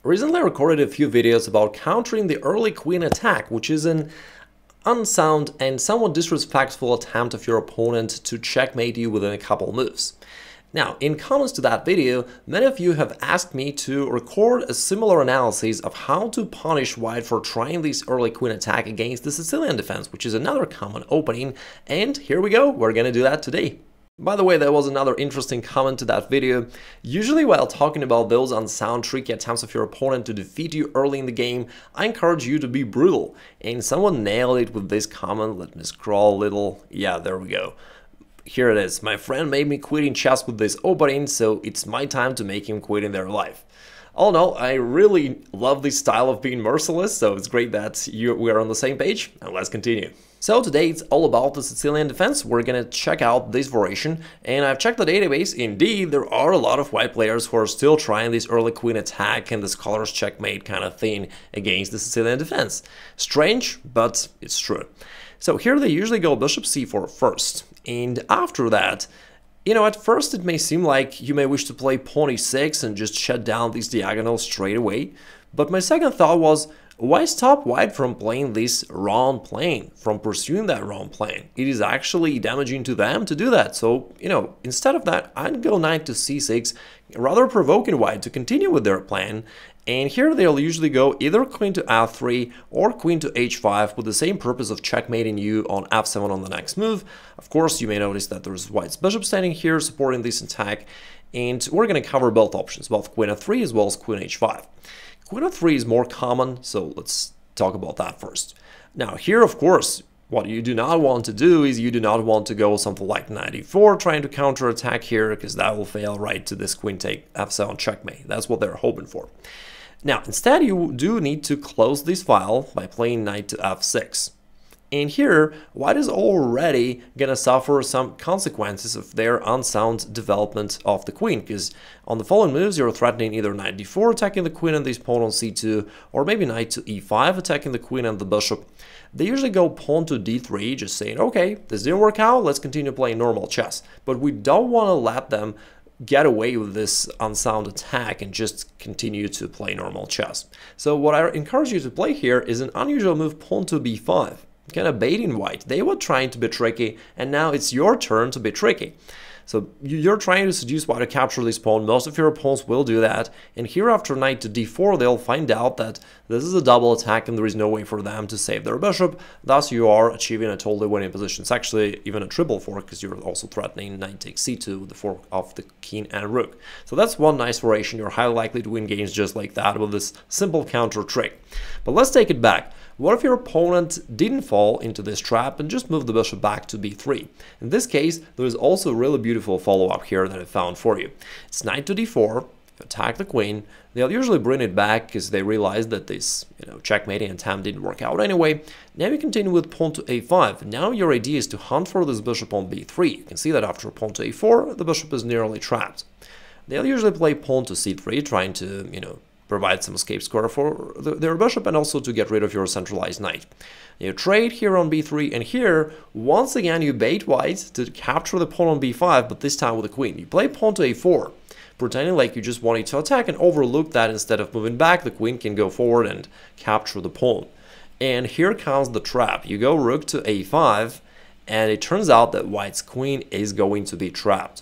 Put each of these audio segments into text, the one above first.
Recently I recorded a few videos about countering the early queen attack, which is an unsound and somewhat disrespectful attempt of your opponent to checkmate you within a couple moves. Now, in comments to that video, many of you have asked me to record a similar analysis of how to punish white for trying this early queen attack against the Sicilian Defense, which is another common opening, and here we go, we're gonna do that today. By the way, there was another interesting comment to that video. Usually while talking about those unsound tricky attempts of your opponent to defeat you early in the game, I encourage you to be brutal. And someone nailed it with this comment. Let me scroll a little. Yeah, there we go. Here it is. My friend made me quitting chess with this opening, so it's my time to make him quit in their life. All in all, I really love this style of being merciless, so it's great that we are on the same page, and let's continue. So today it's all about the Sicilian Defense. We're gonna check out this variation, and I've checked the database. Indeed, there are a lot of white players who are still trying this early queen attack and the scholar's checkmate kind of thing against the Sicilian Defense. Strange, but it's true. So here they usually go bishop c4 first, and after that, at first it may seem like you may wish to play pawn e6 and just shut down these diagonals straight away, but my second thought was, why stop white from playing this round plane, from pursuing that round plane? It is actually damaging to them to do that, so, instead of that, I'd go knight to c6, rather provoking white to continue with their plan, and here they'll usually go either queen to f3 or queen to h5 with the same purpose of checkmating you on f7 on the next move. Of course, you may notice that there's white's bishop standing here supporting this attack, and we're going to cover both options, both queen f3 as well as queen h5. Queen f3 is more common, so let's talk about that first. Now here, of course, what you do not want to do is you do not want to go something like knight e4 trying to counterattack here, because that will fail right to this queen take f7 checkmate. That's what they're hoping for. Now, instead, you do need to close this file by playing knight to f6. And here, white is already going to suffer some consequences of their unsound development of the queen, because on the following moves, you're threatening either knight d4 attacking the queen and this pawn on c2, or maybe knight to e5 attacking the queen and the bishop. They usually go pawn to d3, just saying, okay, this didn't work out, let's continue playing normal chess. But we don't want to let them get away with this unsound attack and just continue to play normal chess. So what I encourage you to play here is an unusual move, pawn to b5. Kind of baiting white. They were trying to be tricky, and now it's your turn to be tricky. So you're trying to seduce white to capture this pawn. Most of your opponents will do that, and here after knight to d4 they'll find out that this is a double attack and there is no way for them to save their bishop. Thus you are achieving a totally winning position. It's actually even a triple fork, because you're also threatening knight takes c2 with the fork of the king and rook. So that's one nice variation. You're highly likely to win games just like that with this simple counter trick. But let's take it back. What if your opponent didn't fall into this trap and just moved the bishop back to b3? In this case, there is also a really beautiful follow-up here that I found for you. It's knight to d4, attack the queen. They'll usually bring it back because they realize that this checkmating attempt didn't work out anyway. Now you continue with pawn to a5. Now your idea is to hunt for this bishop on b3. You can see that after pawn to a4, the bishop is nearly trapped. They'll usually play pawn to c3, trying to, provide some escape square for their bishop and also to get rid of your centralized knight. You trade here on b3, and here, once again, you bait white to capture the pawn on b5, but this time with the queen. You play pawn to a4, pretending like you just wanted to attack and overlook that. Instead of moving back, the queen can go forward and capture the pawn. And here comes the trap. You go rook to a5, and it turns out that white's queen is going to be trapped.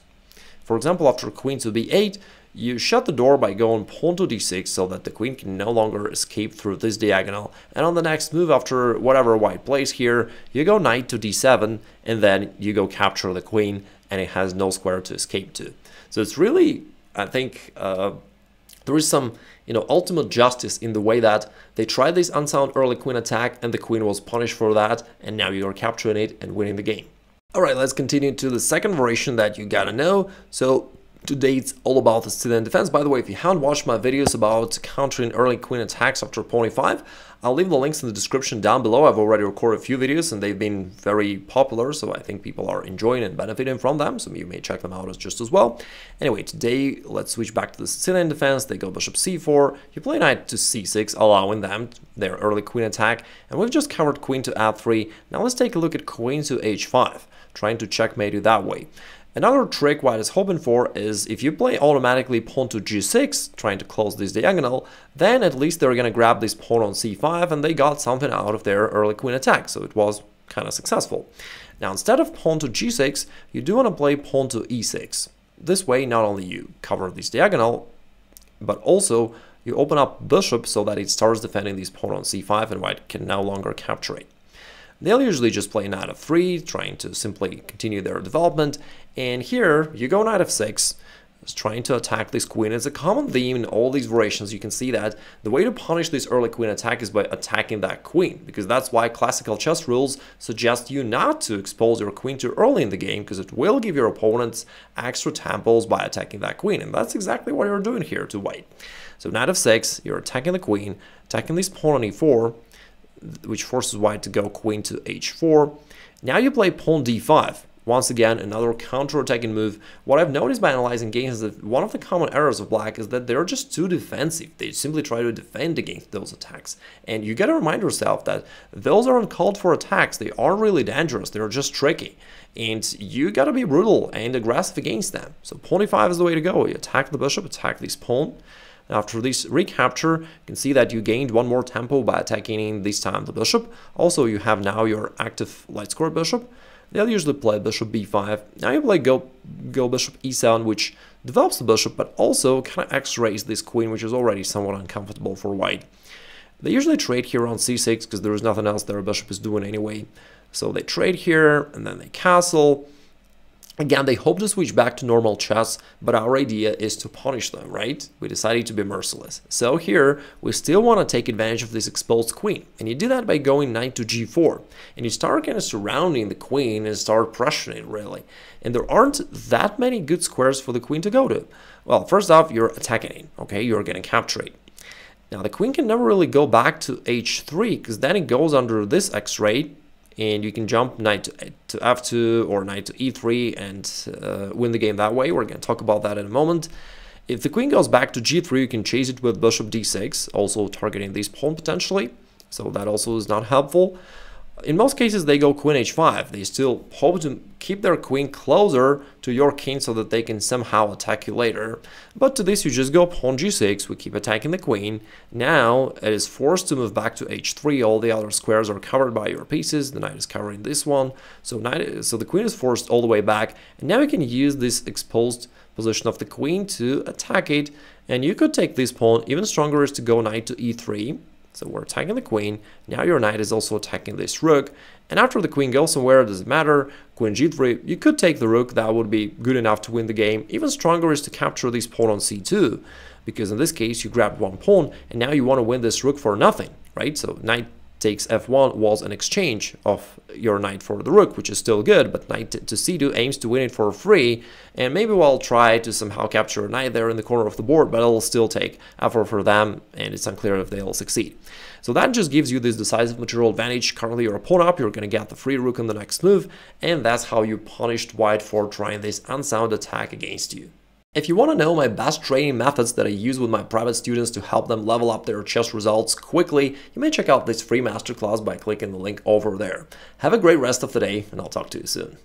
For example, after queen to b8, you shut the door by going pawn to d6 so that the queen can no longer escape through this diagonal, and on the next move after whatever white plays here, you go knight to d7, and then you go capture the queen, and it has no square to escape to. So it's really, I think, there is some ultimate justice in the way that they tried this unsound early queen attack and the queen was punished for that, and now you're capturing it and winning the game. Alright, let's continue to the second variation that you gotta know. So today it's all about the Sicilian Defense. By the way, if you haven't watched my videos about countering early queen attacks after pawn e5, I'll leave the links in the description down below. I've already recorded a few videos and they've been very popular, so I think people are enjoying and benefiting from them, so you may check them out just as well. Anyway, today let's switch back to the Sicilian Defense. They go bishop c4, you play knight to c6, allowing them their early queen attack, and we've just covered queen to f3. Now let's take a look at queen to h5, trying to checkmate you that way. Another trick white is hoping for is if you play automatically pawn to g6, trying to close this diagonal, then at least they're going to grab this pawn on c5 and they got something out of their early queen attack, so it was kind of successful. Now instead of pawn to g6, you do want to play pawn to e6. This way not only you cover this diagonal, but also you open up bishop so that it starts defending this pawn on c5 and white can no longer capture it. They'll usually just play knight f3, trying to simply continue their development, and here you go knight f6, trying to attack this queen. It's a common theme in all these variations. You can see that the way to punish this early queen attack is by attacking that queen, because that's why classical chess rules suggest you not to expose your queen too early in the game, because it will give your opponents extra temples by attacking that queen, and that's exactly what you're doing here to white. So knight f6, you're attacking the queen, attacking this pawn on e4, which forces white to go queen to h4. Now you play pawn d5. Once again, another counter-attacking move. What I've noticed by analyzing games is that one of the common errors of black is that they're just too defensive. They simply try to defend against those attacks. And you gotta remind yourself that those are uncalled for attacks. They aren't really dangerous, they're just tricky. And you gotta be brutal and aggressive against them. So pawn e5 is the way to go. You attack the bishop, attack this pawn. After this recapture, you can see that you gained one more tempo by attacking this time the bishop. Also, you have now your active light square bishop. They'll usually play bishop b5. Now you play go bishop e7, which develops the bishop, but also kind of x-rays this queen, which is already somewhat uncomfortable for white. They usually trade here on c6 because there is nothing else their bishop is doing anyway. So they trade here, and then they castle. Again, they hope to switch back to normal chess, but our idea is to punish them, right? We decided to be merciless. So here, we still want to take advantage of this exposed queen. And you do that by going knight to g4. And you start kind of surrounding the queen and start pressuring it, really. And there aren't that many good squares for the queen to go to. Well, first off, you're attacking it, okay? You're going to capture it. Now, the queen can never really go back to h3, because then it goes under this x-ray, and you can jump knight to f2 or knight to e3 and win the game that way. We're going to talk about that in a moment. If the queen goes back to g3, you can chase it with bishop d6, also targeting this pawn potentially. So that also is not helpful. In most cases, they go queen h5. They still hope to keep their queen closer to your king so that they can somehow attack you later. But to this, you just go pawn g6. We keep attacking the queen. Now, it is forced to move back to h3. All the other squares are covered by your pieces. The knight is covering this one. So the queen is forced all the way back. And now we can use this exposed position of the queen to attack it. And you could take this pawn. Even stronger is to go knight to e3. So we're attacking the queen. Now your knight is also attacking this rook. And after the queen goes somewhere, it doesn't matter. Queen g3, you could take the rook. That would be good enough to win the game. Even stronger is to capture this pawn on c2. Because in this case, you grabbed one pawn. And now you want to win this rook for nothing, right? So knight takes f1 was an exchange of your knight for the rook, which is still good, but knight to c2 aims to win it for free, and maybe we'll try to somehow capture a knight there in the corner of the board, but it'll still take effort for them, and it's unclear if they'll succeed. So that just gives you this decisive material advantage. Currently you're a pawn up, you're going to get the free rook in the next move, and that's how you punished white for trying this unsound attack against you. If you want to know my best training methods that I use with my private students to help them level up their chess results quickly, you may check out this free masterclass by clicking the link over there. Have a great rest of the day, and I'll talk to you soon.